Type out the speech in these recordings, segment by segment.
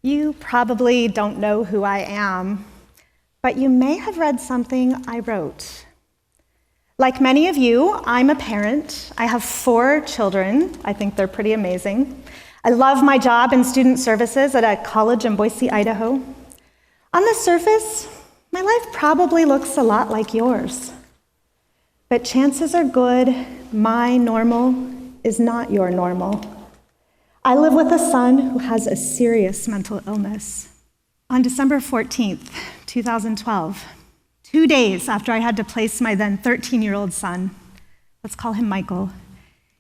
You probably don't know who I am, but you may have read something I wrote. Like many of you, I'm a parent. I have 4 children. I think they're pretty amazing. I love my job in student services at a college in Boise, Idaho. On the surface, my life probably looks a lot like yours. But chances are good my normal is not your normal. I live with a son who has a serious mental illness. On December 14th, 2012, 2 days after I had to place my then 13-year-old son, let's call him Michael,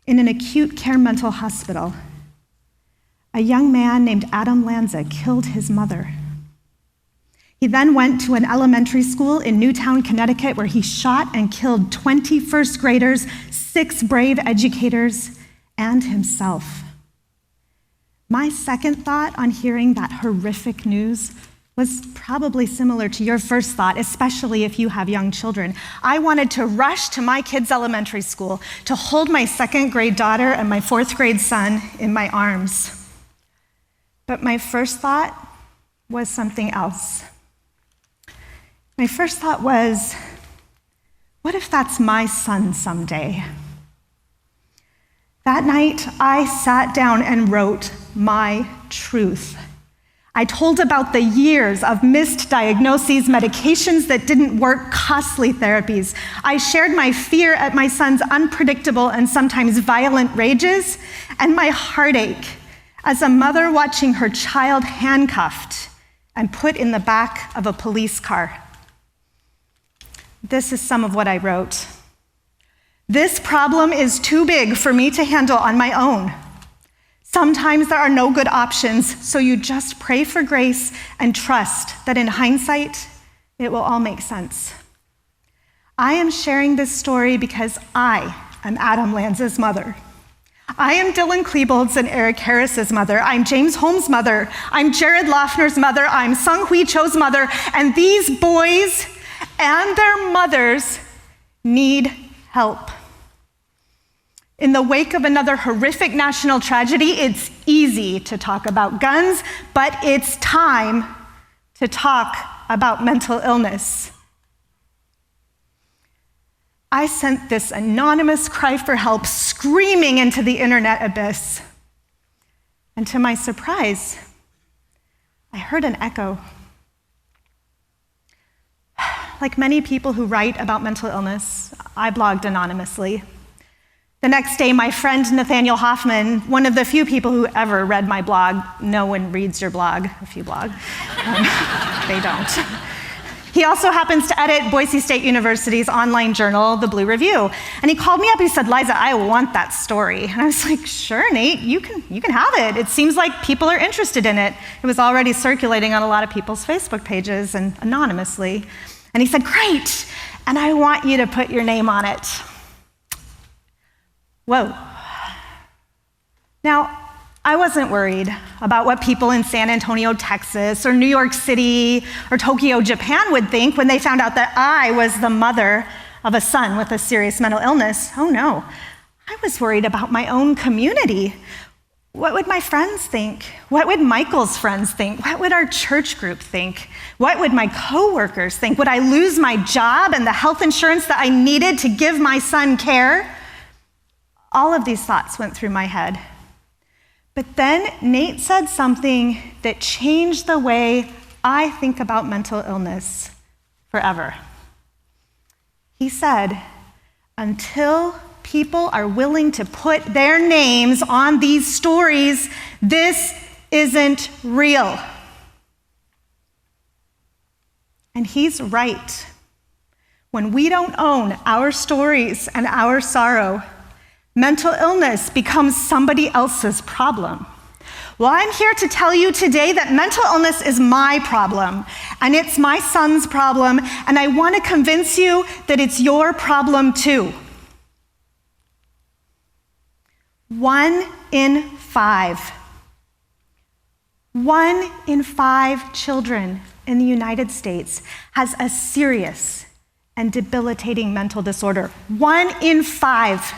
in an acute care mental hospital, a young man named Adam Lanza killed his mother. He then went to an elementary school in Newtown, Connecticut, where he shot and killed 20 first graders, 6 brave educators, and himself. My second thought on hearing that horrific news was probably similar to your first thought, especially if you have young children. I wanted to rush to my kids' elementary school to hold my 2nd grade daughter and my 4th grade son in my arms. But my first thought was something else. My first thought was, what if that's my son someday? That night, I sat down and wrote my truth. I told about the years of missed diagnoses, medications that didn't work, costly therapies. I shared my fear at my son's unpredictable and sometimes violent rages, and my heartache as a mother watching her child handcuffed and put in the back of a police car. This is some of what I wrote. This problem is too big for me to handle on my own. Sometimes there are no good options, so you just pray for grace and trust that in hindsight, it will all make sense. I am sharing this story because I am Adam Lanza's mother. I am Dylan Klebold's and Eric Harris's mother. I'm James Holmes' mother. I'm Jared Loeffner's mother. I'm Sung Hui Cho's mother. And these boys and their mothers need help. In the wake of another horrific national tragedy, it's easy to talk about guns, but it's time to talk about mental illness. I sent this anonymous cry for help screaming into the internet abyss. And to my surprise, I heard an echo. Like many people who write about mental illness, I blogged anonymously. The next day, my friend Nathaniel Hoffman, one of the few people who ever read my blog — no one reads your blog if you blog. They don't. He also happens to edit Boise State University's online journal, The Blue Review. And he called me up and he said, "Liza, I want that story." And I was like, "Sure, Nate, you can have it. It seems like people are interested in it." It was already circulating on a lot of people's Facebook pages and anonymously. And he said, "Great, and I want you to put your name on it." Whoa. Now, I wasn't worried about what people in San Antonio, Texas, or New York City, or Tokyo, Japan would think when they found out that I was the mother of a son with a serious mental illness. Oh no, I was worried about my own community. What would my friends think? What would Michael's friends think? What would our church group think? What would my coworkers think? Would I lose my job and the health insurance that I needed to give my son care? All of these thoughts went through my head. But then Nate said something that changed the way I think about mental illness forever. He said, "Until people are willing to put their names on these stories, this isn't real." And he's right. When we don't own our stories and our sorrow, mental illness becomes somebody else's problem. Well, I'm here to tell you today that mental illness is my problem, and it's my son's problem, and I want to convince you that it's your problem too. 1 in 5 children in the United States has a serious and debilitating mental disorder. 1 in 5.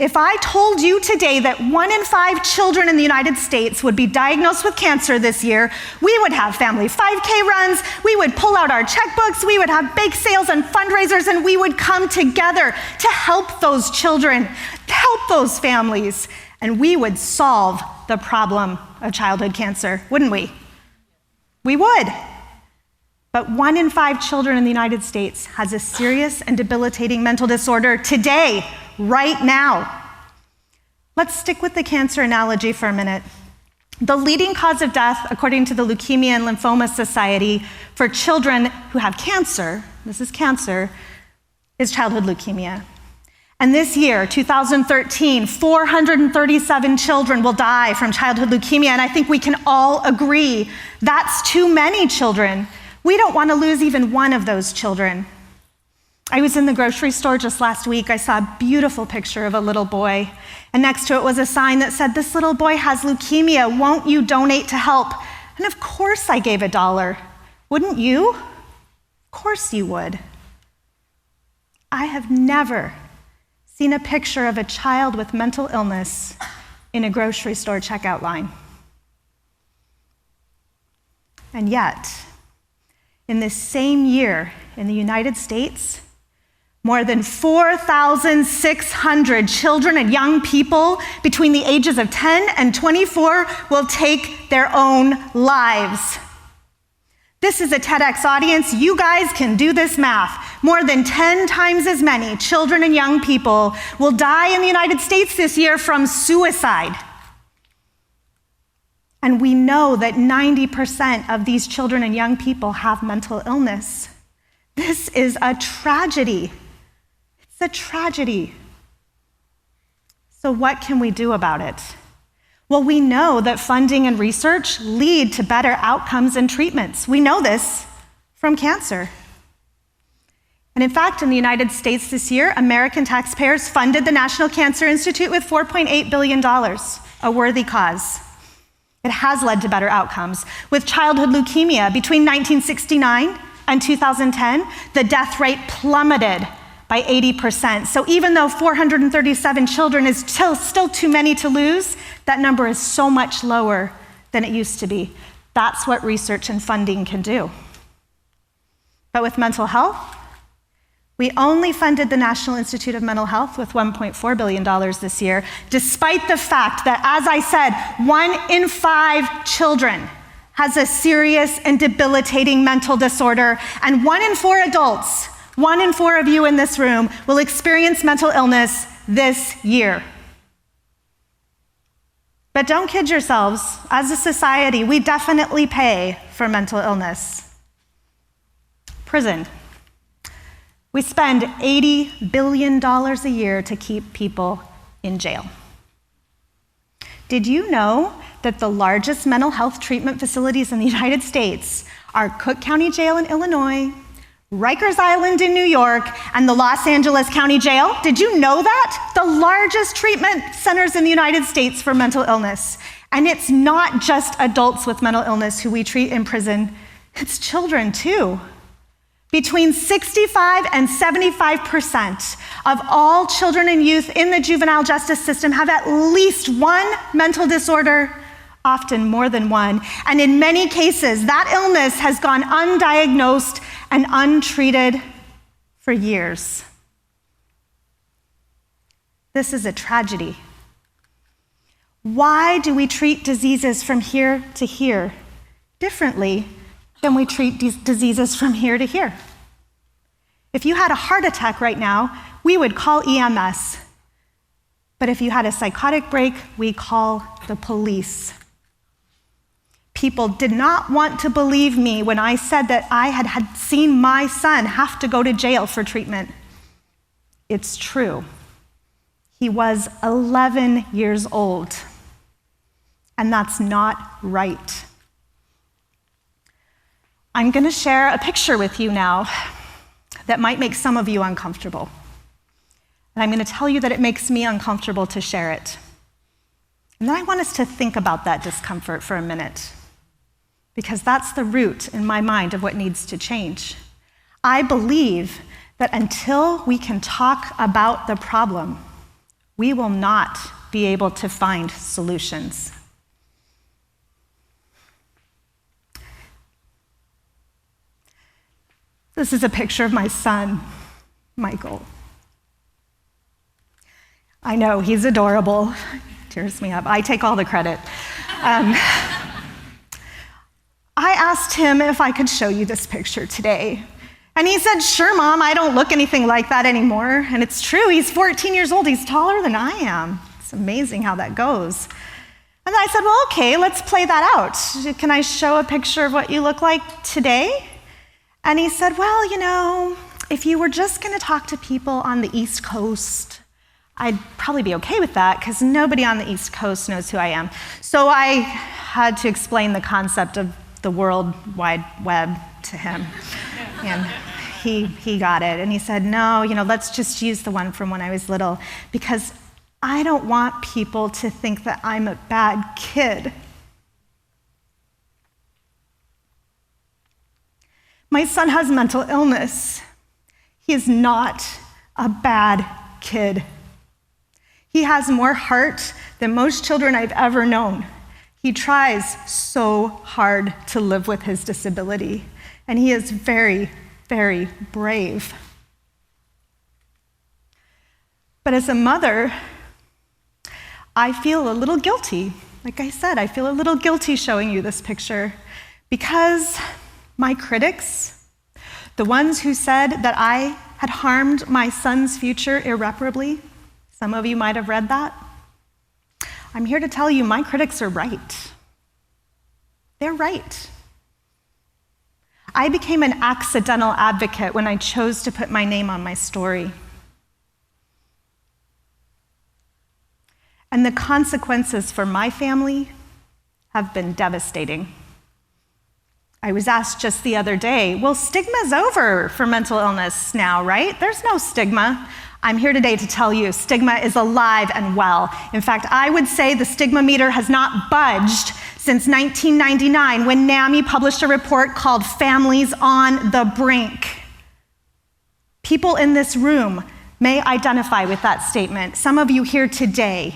If I told you today that 1 in 5 children in the United States would be diagnosed with cancer this year, we would have family 5K runs, we would pull out our checkbooks, we would have bake sales and fundraisers, and we would come together to help those children, help those families, and we would solve the problem of childhood cancer, wouldn't we? We would. But 1 in 5 children in the United States has a serious and debilitating mental disorder today, right now. Let's stick with the cancer analogy for a minute. The leading cause of death, according to the Leukemia and Lymphoma Society, for children who have cancer, this is cancer, is childhood leukemia. And this year, 2013, 437 children will die from childhood leukemia, and I think we can all agree that's too many children. We don't want to lose even one of those children. I was in the grocery store just last week. I saw a beautiful picture of a little boy, and next to it was a sign that said, "This little boy has leukemia. Won't you donate to help?" And of course I gave $1. Wouldn't you? Of course you would. I have never seen a picture of a child with mental illness in a grocery store checkout line. And yet, in this same year in the United States, more than 4,600 children and young people between the ages of 10 and 24 will take their own lives. This is a TEDx audience. You guys can do this math. More than 10 times as many children and young people will die in the United States this year from suicide. And we know that 90% of these children and young people have mental illness. This is a tragedy. It's a tragedy. So what can we do about it? Well, we know that funding and research lead to better outcomes and treatments. We know this from cancer. And in fact, in the United States this year, American taxpayers funded the National Cancer Institute with $4.8 billion, a worthy cause. It has led to better outcomes. With childhood leukemia, between 1969 and 2010, the death rate plummeted by 80%. So even though 437 children is still too many to lose, that number is so much lower than it used to be. That's what research and funding can do. But with mental health, we only funded the National Institute of Mental Health with $1.4 billion this year, despite the fact that, as I said, 1 in 5 children has a serious and debilitating mental disorder, and 1 in 4 adults, 1 in 4 of you in this room, will experience mental illness this year. But don't kid yourselves. As a society, we definitely pay for mental illness. Prison. We spend $80 billion a year to keep people in jail. Did you know that the largest mental health treatment facilities in the United States are Cook County Jail in Illinois, Rikers Island in New York, and the Los Angeles County Jail? Did you know that? The largest treatment centers in the United States for mental illness. And it's not just adults with mental illness who we treat in prison, it's children too. Between 65 and 75% of all children and youth in the juvenile justice system have at least one mental disorder, often more than one. And in many cases, that illness has gone undiagnosed and untreated for years. This is a tragedy. Why do we treat diseases from here to here differently than we treat diseases from here to here? If you had a heart attack right now, we would call EMS. But if you had a psychotic break, we call the police. People did not want to believe me when I said that I had seen my son have to go to jail for treatment. It's true. He was 11 years old, and that's not right. I'm going to share a picture with you now that might make some of you uncomfortable. And I'm going to tell you that it makes me uncomfortable to share it. And then I want us to think about that discomfort for a minute, because that's the root in my mind of what needs to change. I believe that until we can talk about the problem, we will not be able to find solutions. This is a picture of my son, Michael. I know, he's adorable. Tears me up. I take all the credit. I asked him if I could show you this picture today. And he said, "Sure, Mom, I don't look anything like that anymore." And it's true, he's 14 years old. He's taller than I am. It's amazing how that goes. And I said, "Well, okay, let's play that out. Can I show a picture of what you look like today?" And he said, "Well, you know, if you were just going to talk to people on the East Coast, I'd probably be okay with that because nobody on the East Coast knows who I am." So I had to explain the concept of the World Wide Web to him. And he got it. And he said, "No, you know, let's just use the one from when I was little because I don't want people to think that I'm a bad kid." My son has mental illness. He is not a bad kid. He has more heart than most children I've ever known. He tries so hard to live with his disability, and he is very, very brave. But as a mother, I feel a little guilty. Like I said, I feel a little guilty showing you this picture because my critics, the ones who said that I had harmed my son's future irreparably, some of you might have read that. I'm here to tell you my critics are right. They're right. I became an accidental advocate when I chose to put my name on my story. And the consequences for my family have been devastating. I was asked just the other day, well, stigma's over for mental illness now, right? There's no stigma. I'm here today to tell you stigma is alive and well. In fact, I would say the stigma meter has not budged since 1999 when NAMI published a report called Families on the Brink. People in this room may identify with that statement. Some of you here today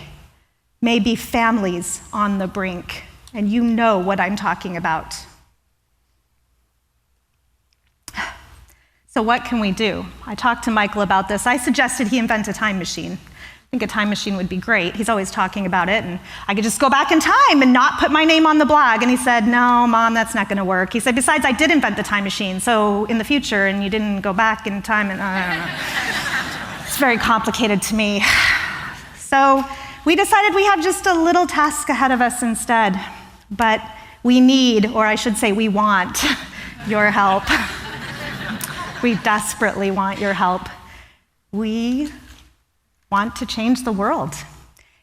may be families on the brink, and you know what I'm talking about. So what can we do? I talked to Michael about this. I suggested he invent a time machine. I think a time machine would be great. He's always talking about it, and I could just go back in time and not put my name on the blog. And he said, "No, Mom, that's not gonna work." He said, "Besides, I did invent the time machine, so in the future, and you didn't go back in time, and I don't know." It's very complicated to me. So we decided we have just a little task ahead of us instead, but we need, or I should say we want, your help. We desperately want your help. We want to change the world.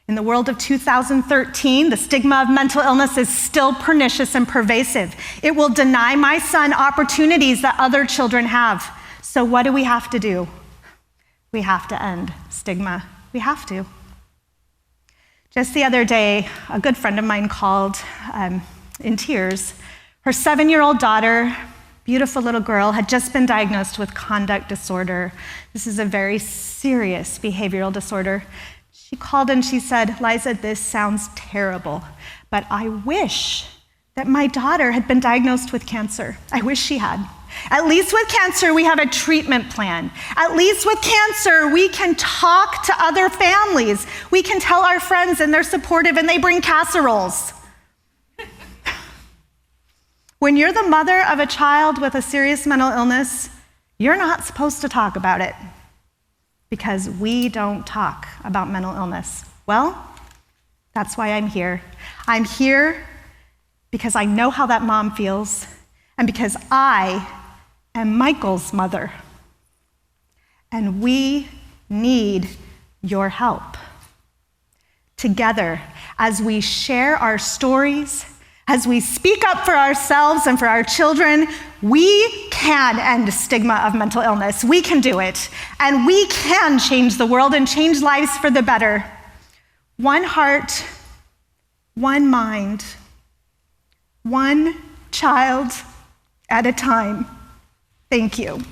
In the world of 2013, the stigma of mental illness is still pernicious and pervasive. It will deny my son opportunities that other children have. So what do we have to do? We have to end stigma. We have to. Just the other day, a good friend of mine called in tears. Her 7-year-old daughter, beautiful little girl, had just been diagnosed with conduct disorder. This is a very serious behavioral disorder. She called and she said, "Liza, this sounds terrible, but I wish that my daughter had been diagnosed with cancer. I wish she had. At least with cancer, we have a treatment plan. At least with cancer, we can talk to other families. We can tell our friends and they're supportive and they bring casseroles." When you're the mother of a child with a serious mental illness, you're not supposed to talk about it because we don't talk about mental illness. Well, that's why I'm here. I'm here because I know how that mom feels and because I am Michael's mother. And we need your help. Together, as we share our stories, as we speak up for ourselves and for our children, we can end stigma of mental illness. We can do it. And we can change the world and change lives for the better. One heart, one mind, one child at a time. Thank you.